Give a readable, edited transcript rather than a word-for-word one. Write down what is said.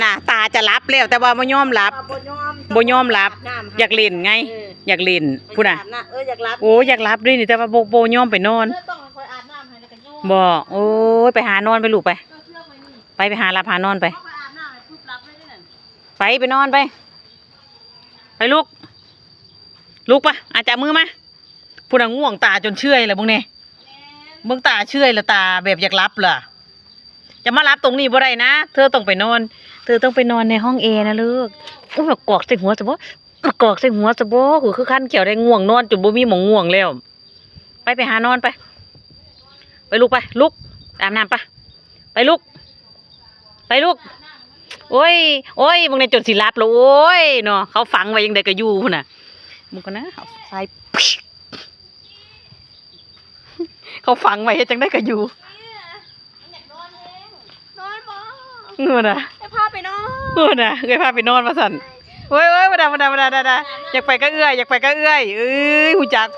น่ะตาจะรับแล้วแต่ว่าบ่ยอมรับบ่ยอมรับอยากเล่นไงอยากเล่นพูดน่ะอยากรับโอ้อยากรับด้วยนี่แต่ว่าบ่ยอมไปนอนบ่โอ้ยไปหานอนไปลูกไปไปหาหลับหานอนไปไปนอนไปลูกปะอาจจะมือมาพูดน่ะง่วงตาจนเชื่อยแล้วพวกนี้เบิ่งตาเชื่อยแล้วตาแบบอยากรับล่ะจะมารับตรงนี้บ่ได้นะเธอต้องไปนอนในห้องเอนะลูกโอ้ยกอกใส่หัวซะบ่กอกใส่หัวซะบ่คือคันเขียวได้ง่วงนอนจนบ่มีหมองง่วงแล้วไปหานอนไปลูกไปลุกอาบน้ำไปลูกโอ้ยมึงในจนสิรับแล้วโอ้ยเนาะเขาฝังไว้ยังไดก็อยู่พุ่นน่ะมึงก็นะเอาใส่เขาฝังไว้เฮ็ดจังได๋ก็อยู่เงื่อน่ะให้พาไปนอนเงื่อน่ะเคยพาไปนอนมาสั่นโอ้ยมาดาอยากไปก็เอื้อยเอ้ยหูจัก